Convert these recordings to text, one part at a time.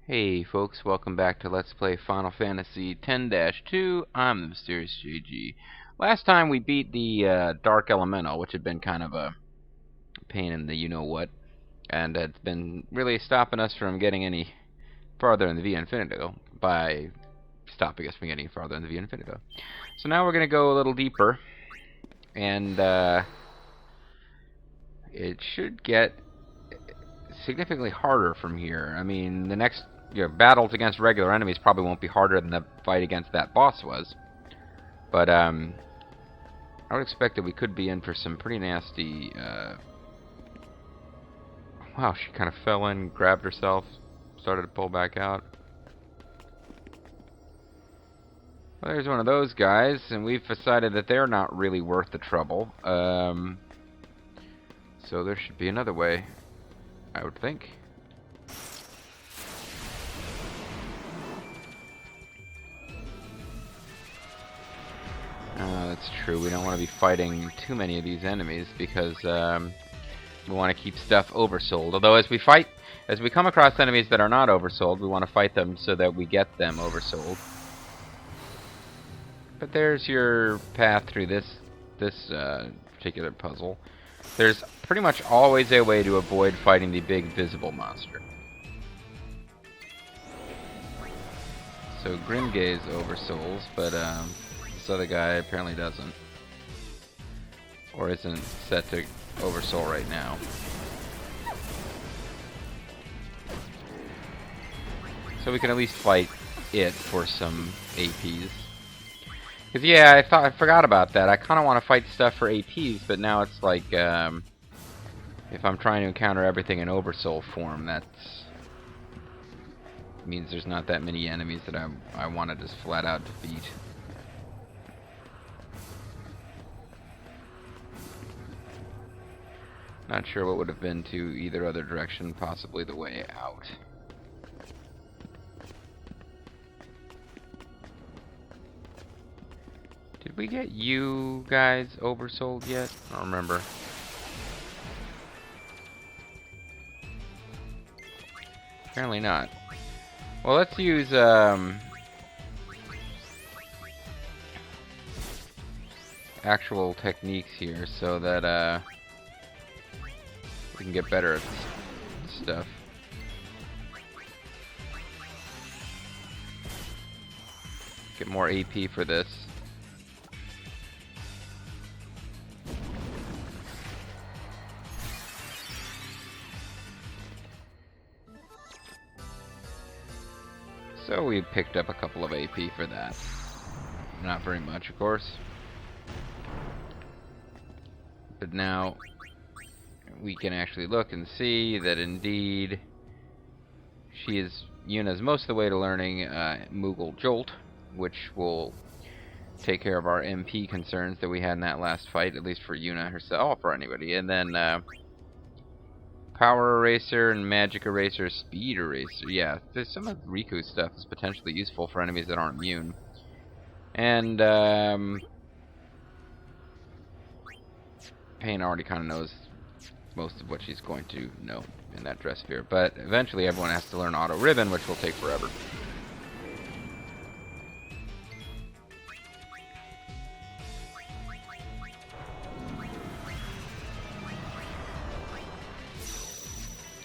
Hey folks, welcome back to Let's Play Final Fantasy X-2. I'm the Mysterious JG. Last time we beat the Dark Elemental, which had been kind of a pain in the you-know-what, and had been really stopping us from getting any farther in the Via Infinito by stopping us from getting farther in the Via Infinito. So now we're going to go a little deeper, and it should get significantly harder from here. I mean, the next battles against regular enemies probably won't be harder than the fight against that boss was. But I would expect that we could be in for some pretty nasty... Wow, she kind of fell in, grabbed herself, started to pull back out. Well, there's one of those guys, and we've decided that they're not really worth the trouble. So there should be another way, I would think. That's true. We don't want to be fighting too many of these enemies because we want to keep stuff oversold. Although as we come across enemies that are not oversold, we want to fight them so that we get them oversold. But there's your path through this particular puzzle. There's pretty much always a way to avoid fighting the big visible monster. So Grimgaze oversouls, but this other guy apparently doesn't. Or isn't set to oversoul right now. So we can at least fight it for some APs. Because yeah, I forgot about that. I kind of want to fight stuff for APs, but now it's like if I'm trying to encounter everything in oversoul form, that means there's not that many enemies that I want to just flat out defeat. Not sure what would have been to either other direction, possibly the way out. Did we get you guys oversold yet? I don't remember. Apparently not. Well, let's use actual techniques here so that we can get better at this stuff. Get more AP for this. So we picked up a couple of AP for that. Not very much, of course. But now we can actually look and see that indeed Yuna's most of the way to learning Moogle Jolt, which will take care of our MP concerns that we had in that last fight, at least for Yuna herself, or anybody. And then Power Eraser and Magic Eraser, Speed Eraser. Yeah, there's some of Riku's stuff is potentially useful for enemies that aren't immune. And Pain already kind of knows most of what she's going to know in that dressphere. But eventually everyone has to learn Auto Ribbon, which will take forever.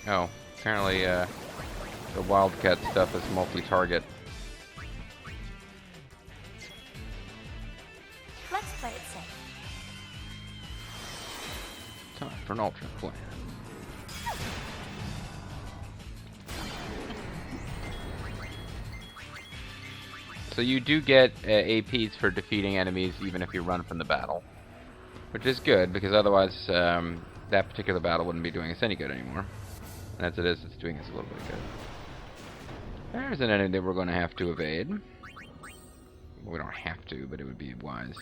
Oh, apparently the Wildcat stuff is multi-target. Let's play it safe. Time for an ultra plan. So you do get APs for defeating enemies even if you run from the battle. Which is good, because otherwise that particular battle wouldn't be doing us any good anymore. And as it is, it's doing us a little bit good. There's an enemy that we're going to have to evade. We don't have to, but it would be wise.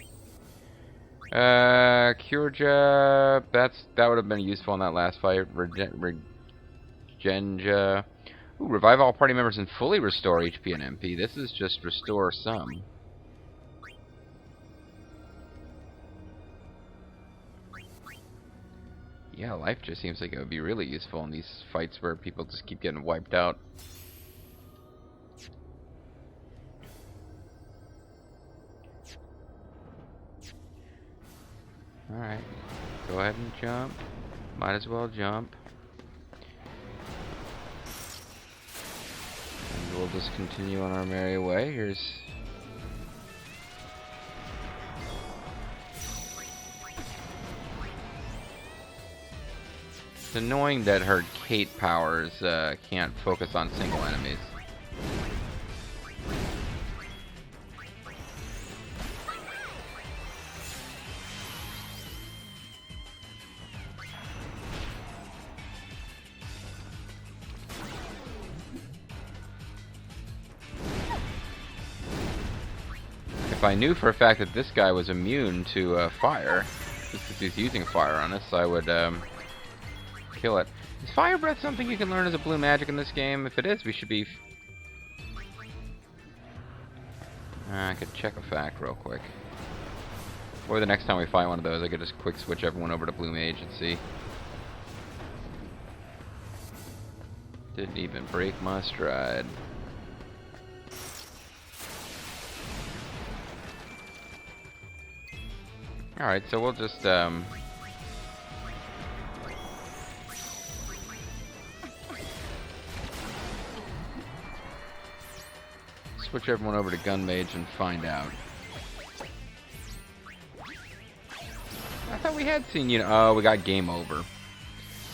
Kurja, that would have been useful in that last fight. Regenja. Ooh, revive all party members and fully restore HP and MP. This is just restore some. Yeah, life just seems like it would be really useful in these fights where people just keep getting wiped out. Alright. Go ahead and jump. Might as well jump. And we'll just continue on our merry way. Here's... It's annoying that her Kate powers can't focus on single enemies. If I knew for a fact that this guy was immune to fire, just because he's using fire on us, I would kill it. Is Fire Breath something you can learn as a blue magic in this game? If it is, we should be... I could check a fact real quick. Or the next time we fight one of those, I could just quick switch everyone over to blue mage and see. Didn't even break my stride. Alright, so we'll just, switch everyone over to Gun Mage and find out. I thought we had seen, you know, oh, we got Game Over.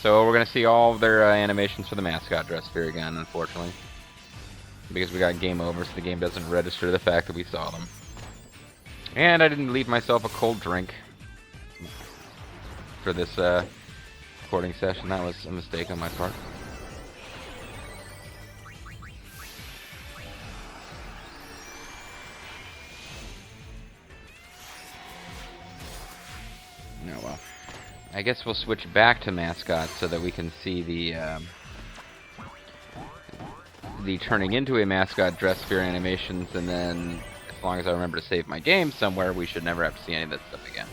So we're gonna see all of their animations for the Mascot dressphere again, unfortunately. Because we got Game Over, so the game doesn't register the fact that we saw them. And I didn't leave myself a cold drink for this recording session. That was a mistake on my part. No, well, I guess we'll switch back to Mascot so that we can see the turning into a Mascot dressphere animations, and then as long as I remember to save my game somewhere, we should never have to see any of that stuff again.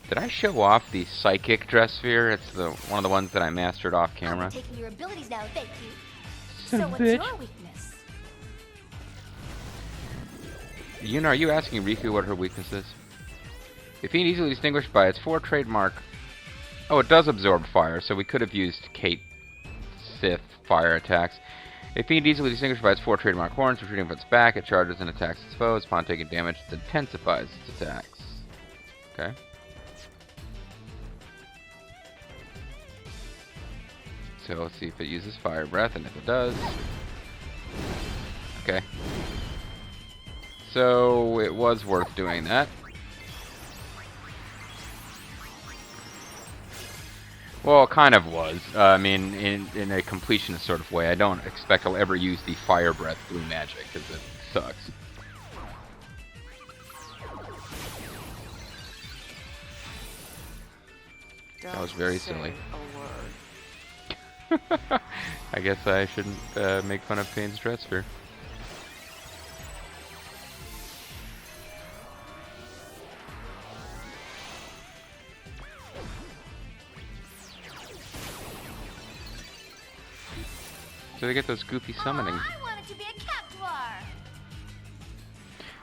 Did I show off the Psychic dressphere? It's one of the ones that I mastered off camera. I'm taking your abilities now, thank you. So what's your weakness? Yuna, are you asking Riku what her weakness is? If being easily distinguished by its 4 trademark... Oh, it does absorb fire, so we could have used Kate Sith fire attacks. If being easily distinguished by its 4 trademark horns, retreating from its back, it charges and attacks its foes. Upon taking damage, it intensifies its attacks. Okay. So let's see if it uses Fire Breath, and if it does... Okay. So it was worth doing that. Well, it kind of was. I mean, in a completionist sort of way. I don't expect I'll ever use the Fire Breath blue magic, because it sucks. That was very silly. I guess I shouldn't make fun of Kane's dressphere. So they get those goofy summoning. I wanted to be a Captuar.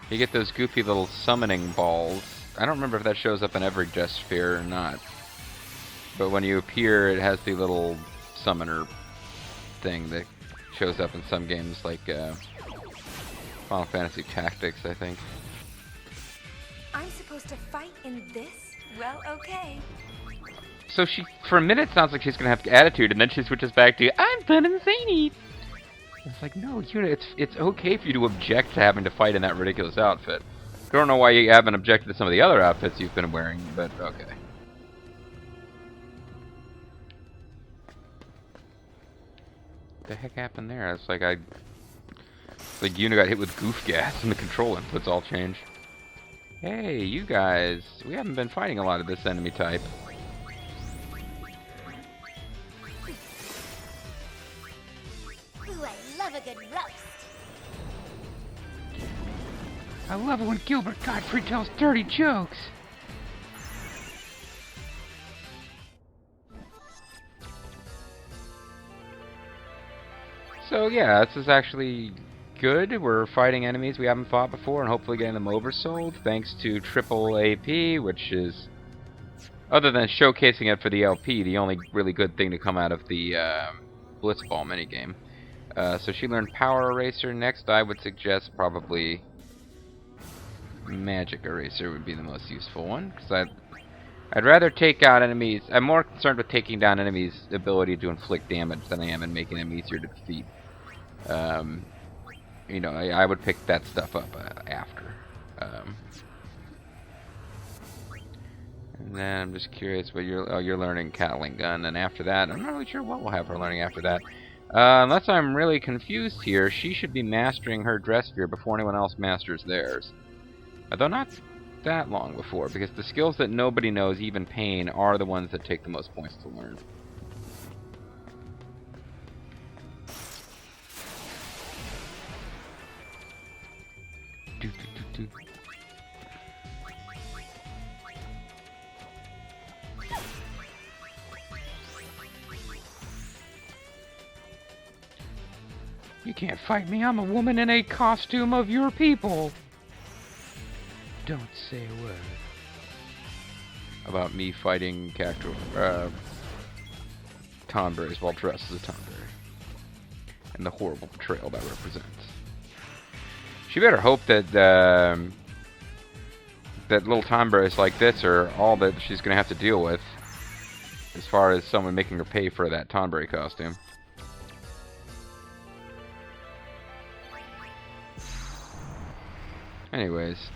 You get those goofy little summoning balls. I don't remember if that shows up in every dressphere or not. But when you appear, it has the little summoner thing that shows up in some games, like Final Fantasy Tactics, I think. I'm supposed to fight in this? Well, okay. So she, for a minute, sounds like she's gonna have attitude, and then she switches back to, I'm fun and zany. It's like, no, Yuna, it's okay for you to object to having to fight in that ridiculous outfit. I don't know why you haven't objected to some of the other outfits you've been wearing, but okay. What the heck happened there? It's like like Yuna got hit with goof gas and the control inputs all changed. Hey, you guys, we haven't been fighting a lot of this enemy type. Ooh, I love a good roast. I love it when Gilbert Gottfried tells dirty jokes. So yeah, this is actually good. We're fighting enemies we haven't fought before and hopefully getting them oversold thanks to triple AP, which is, other than showcasing it for the LP, the only really good thing to come out of the Blitzball minigame. So she learned Power Eraser. Next, I would suggest probably Magic Eraser would be the most useful one, because I'd rather take out enemies. I'm more concerned with taking down enemies' ability to inflict damage than I am in making them easier to defeat. You know, I would pick that stuff up after. And then I'm just curious what you're learning Catling Gun, and after that, I'm not really sure what we'll have her learning after that. Unless I'm really confused here, she should be mastering her dressphere before anyone else masters theirs. Although not that long before, because the skills that nobody knows, even Pain, are the ones that take the most points to learn. You can't fight me. I'm a woman in a costume of your people. Don't say a word about me fighting Tonberries while dressed as a Tonberry, and the horrible betrayal that represents. She better hope that that little Tonberries like this are all that she's going to have to deal with, as far as someone making her pay for that Tonberry costume. Anyways,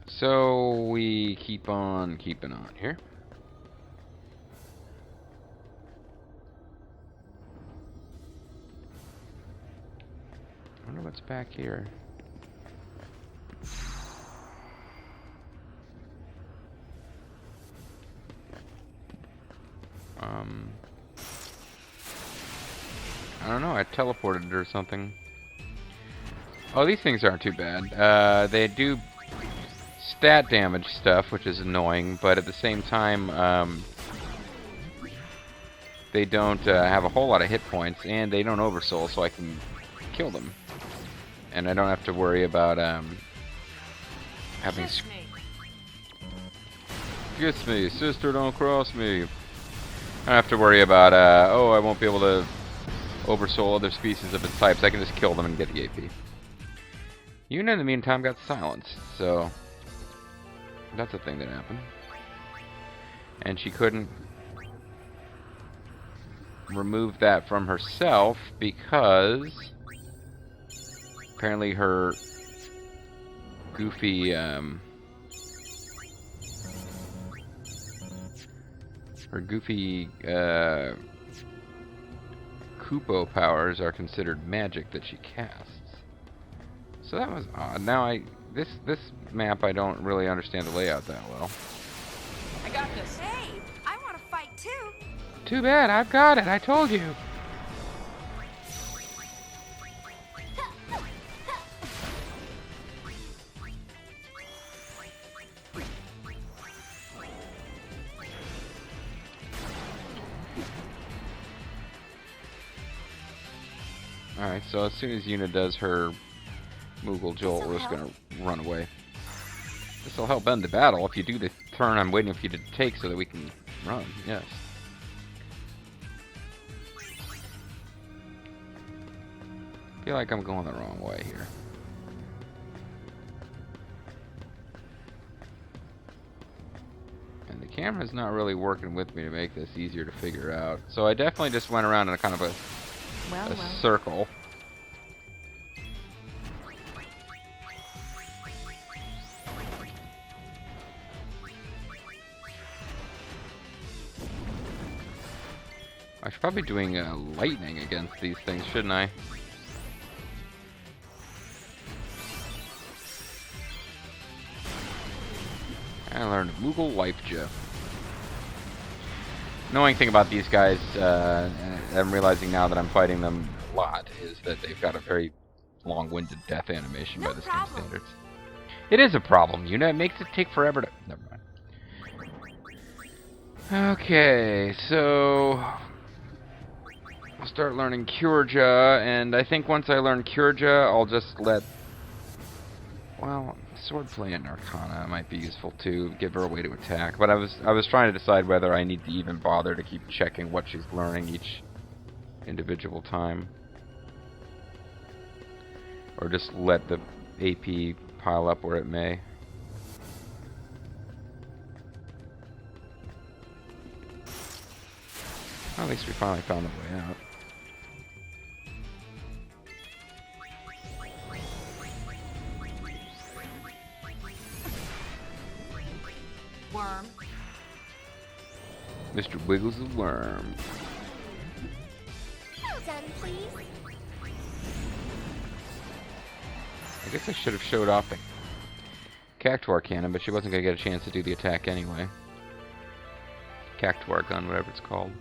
so we keep on keeping on here. I wonder what's back here. I don't know, I teleported or something. Oh, these things aren't too bad. They do stat damage stuff, which is annoying, but at the same time, they don't have a whole lot of hit points, and they don't oversoul, so I can kill them. And I don't have to worry about having... Kiss me, sister, don't cross me. I don't have to worry about, oh, I won't be able to oversoul other species of its types. I can just kill them and get the AP. Yuna, in the meantime, got silenced, so that's a thing that happened. And she couldn't remove that from herself because apparently her goofy Kupo powers are considered magic that she casts. So that was odd. Now this map I don't really understand the layout that well. I got this. Hey, I want to fight too. Too bad, I've got it. I told you. Alright, so as soon as Yuna does her Moogle Jolt, we're just gonna run away. This'll help end the battle if you do the turn I'm waiting for you to take so that we can run, yes. I feel like I'm going the wrong way here. And the camera's not really working with me to make this easier to figure out. So I definitely just went around in a kind of a circle. I should probably be doing lightning against these things, shouldn't I? I learned Moogle Life Gem. Annoying thing about these guys, I'm realizing now that I'm fighting them a lot, is that they've got a very long-winded death animation by this game's standards. It is a problem, you know, it makes it take forever to... Never mind. Okay, so... I'll start learning Curaja, and I think once I learn Curaja, I'll just let... Well, swordplay and Arcana might be useful too, give her a way to attack. But I was trying to decide whether I need to even bother to keep checking what she's learning each individual time, or just let the AP pile up where it may. Well, at least we finally found the way out. Worm. Mr. Wiggles the worm. Well done, please. I guess I should have showed off the Cactuar cannon, but she wasn't going to get a chance to do the attack anyway. Cactuar gun, whatever it's called.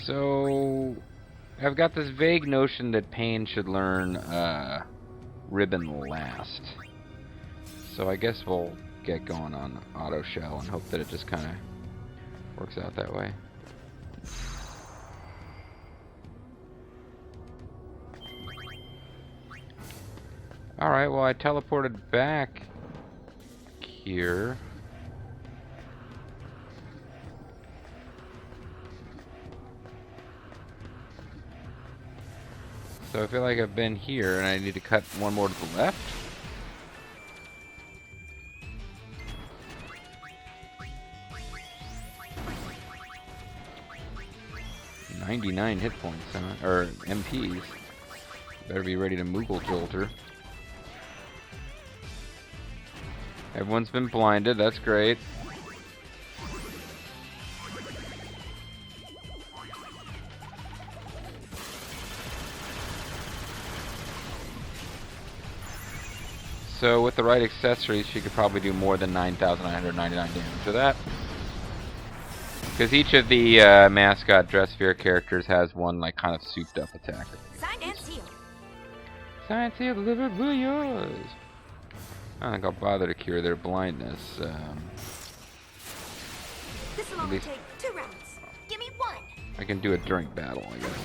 So, I've got this vague notion that Pain should learn Ribbon last. So I guess we'll get going on Auto Shell and hope that it just kind of works out that way. Alright, well I teleported back here. So I feel like I've been here and I need to cut one more to the left. 99 hit points, huh? Or MPs. Better be ready to Moogle Jolt her. Everyone's been blinded, that's great. So with the right accessories, she could probably do more than 9,999 damage to that. Because each of the Mascot dressphere characters has one like kind of souped up attack. Signed and sealed. Signed, sealed, delivered, will yours. I don't think I'll bother to cure their blindness. This will only take 2 rounds. Give me 1. I can do it during battle, I guess.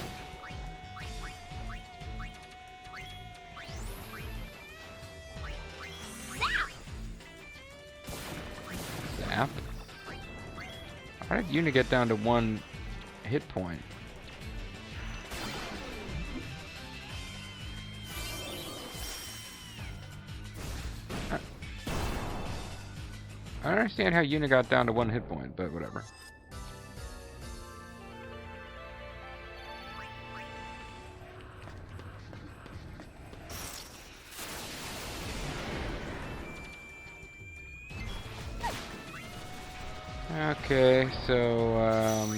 Zap. How did Una get down to 1 hit point? I don't understand how Una got down to 1 hit point, but whatever. Okay, so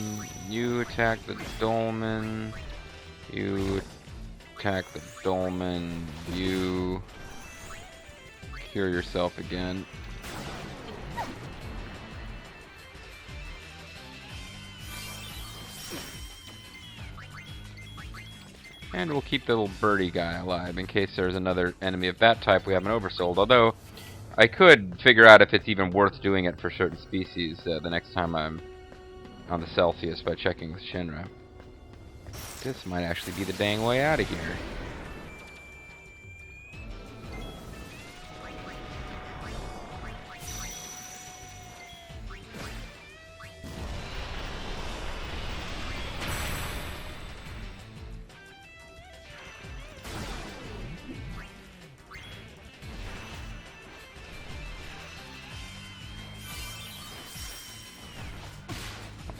you attack the dolmen, you attack the dolmen, you cure yourself again. And we'll keep the little birdie guy alive in case there's another enemy of that type we haven't oversold. Although, I could figure out if it's even worth doing it for certain species the next time I'm on the Celsius by checking with Shinra. This might actually be the dang way out of here.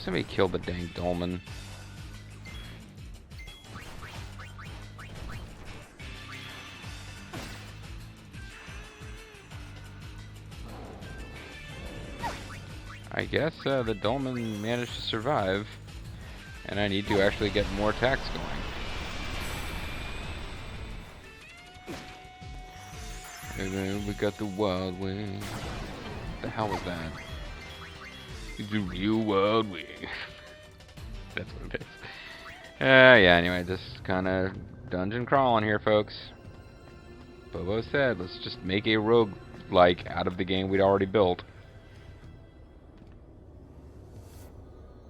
Somebody killed the dang dolmen. I guess the dolmen managed to survive, and I need to actually get more attacks going. And then we got the Wild Wing. What the hell was that? The real Wild Wing. That's what it is. Yeah, anyway, just kind of dungeon crawling here, folks. Bobo said, let's just make a rogue-like out of the game we'd already built.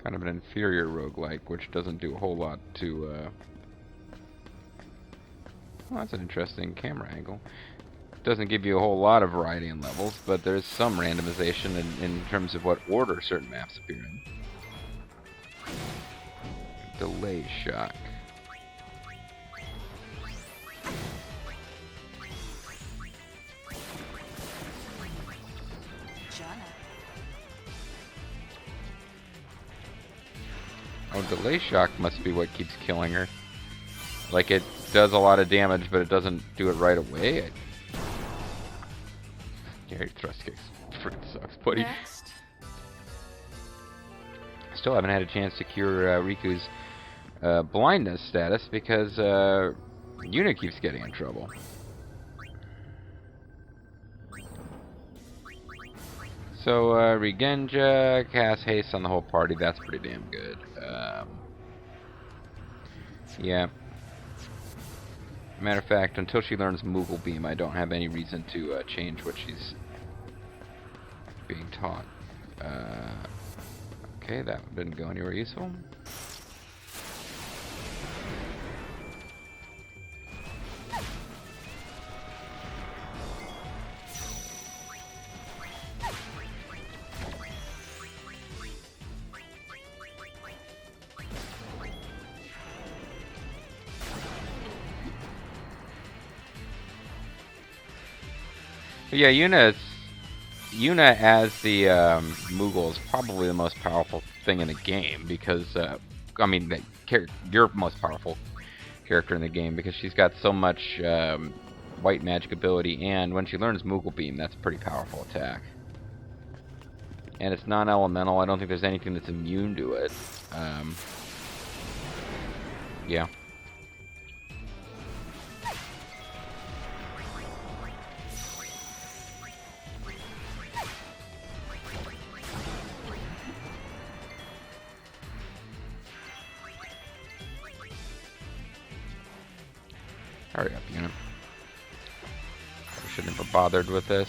Kind of an inferior roguelike, which doesn't do a whole lot to... Well, that's an interesting camera angle. Doesn't give you a whole lot of variety in levels, but there's some randomization in terms of what order certain maps appear in. Delay shock. Oh, delay shock must be what keeps killing her. Like, it does a lot of damage, but it doesn't do it right away. Gary thrust kicks freaking sucks, buddy. Next. Still haven't had a chance to cure Riku's blindness status because Yuna keeps getting in trouble. So, Regenja, cast haste on the whole party. That's pretty damn good. Yeah. Matter of fact, until she learns Moogle Beam, I don't have any reason to change what she's being taught. Okay, that didn't go anywhere useful. Yeah, Yuna as the Moogle is probably the most powerful thing in the game because, I mean, your most powerful character in the game because she's got so much white magic ability, and when she learns Moogle Beam, that's a pretty powerful attack. And it's non-elemental. I don't think there's anything that's immune to it. Yeah. Hurry up, Yuna. I should never bothered with this.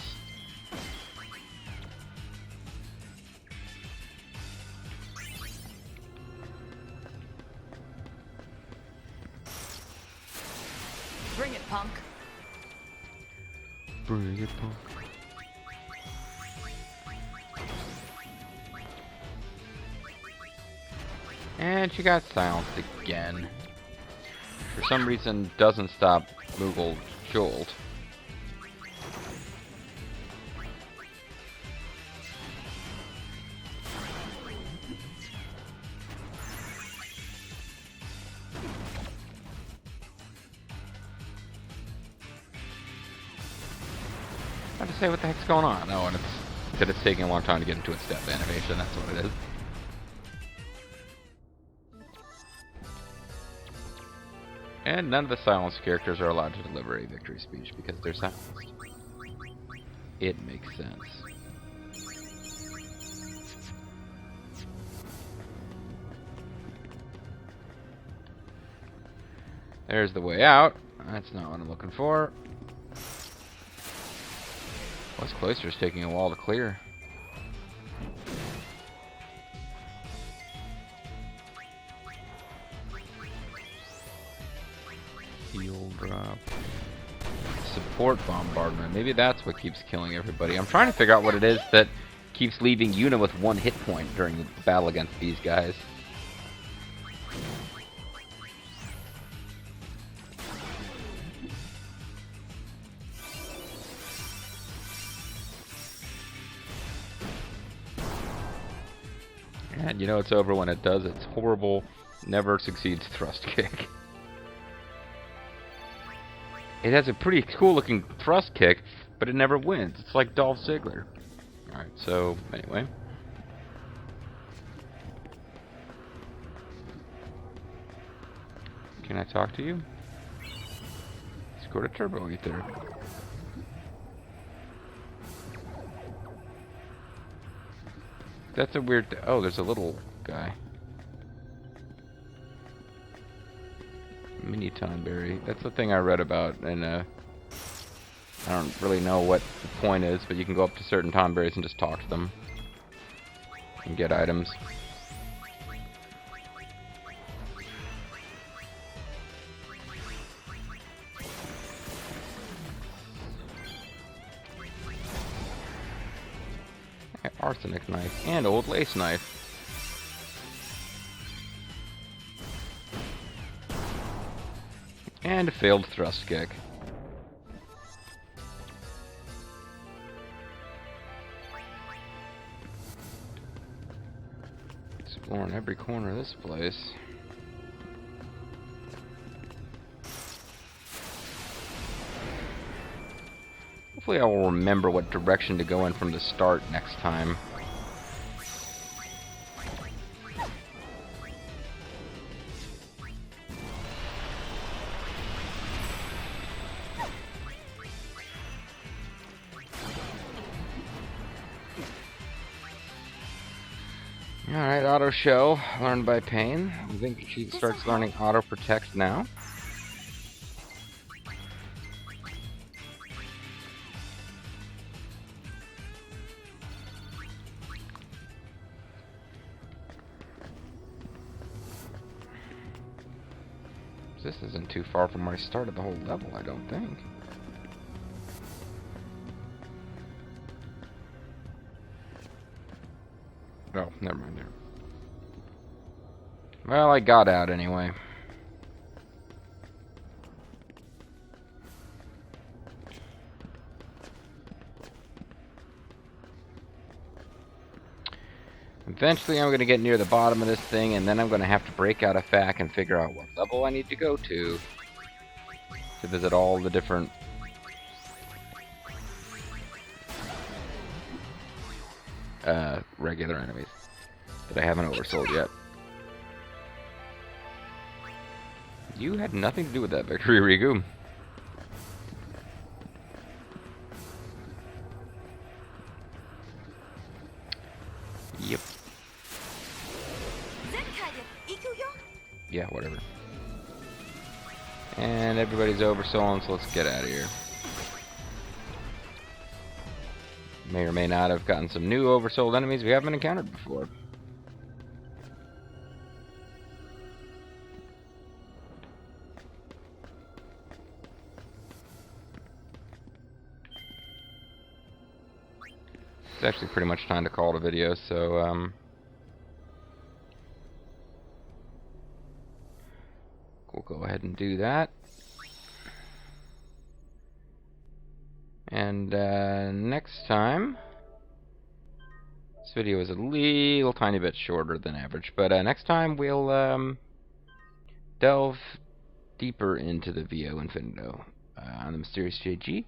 Bring it, punk. Bring it, punk. And she got silenced again. For some reason, doesn't stop Moogle Jolt. I have to say, what the heck's going on? Oh, and it's taking a long time to get into its step animation. That's what it is. And none of the silenced characters are allowed to deliver a victory speech because they're silenced. It makes sense. There's the way out. That's not what I'm looking for. West Cloister's taking a while to clear. Heal drop. Support bombardment. Maybe that's what keeps killing everybody. I'm trying to figure out what it is that keeps leaving Yuna with 1 hit point during the battle against these guys. And you know it's over when it does its horrible, never succeeds thrust kick. It has a pretty cool looking thrust kick, but it never wins. It's like Dolph Ziggler. Alright, so anyway. Can I talk to you? Scored a turbo ether. That's a weird... Oh, there's a little guy. Mini Tonberry. That's the thing I read about, and I don't really know what the point is, but you can go up to certain Tonberries and just talk to them and get items. Arsenic knife and old lace knife. And a failed thrust kick. Exploring every corner of this place. Hopefully I will remember what direction to go in from the start next time. Alright, auto show, learned by pain. I think she starts learning auto protect now. This isn't too far from where I started the whole level, I don't think. Oh, never mind there. Well, I got out anyway. Eventually I'm going to get near the bottom of this thing, and then I'm going to have to break out a FAQ and figure out what level I need to go to visit all the different regular enemies that I haven't oversold yet. You had nothing to do with that victory, Rigu. Yep. Yeah, whatever. And everybody's oversold, so let's get out of here. May or may not have gotten some new oversold enemies we haven't encountered before. It's actually pretty much time to call it a video, so we'll go ahead and do that. And next time, this video is a little tiny bit shorter than average, but next time we'll delve deeper into the VO Infinito. I'm the Mysterious JG.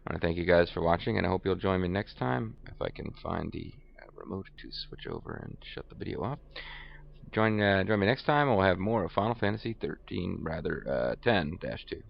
I want to thank you guys for watching, and I hope you'll join me next time if I can find the remote to switch over and shut the video off. Join me next time. We'll have more of Final Fantasy 13, rather 10-2.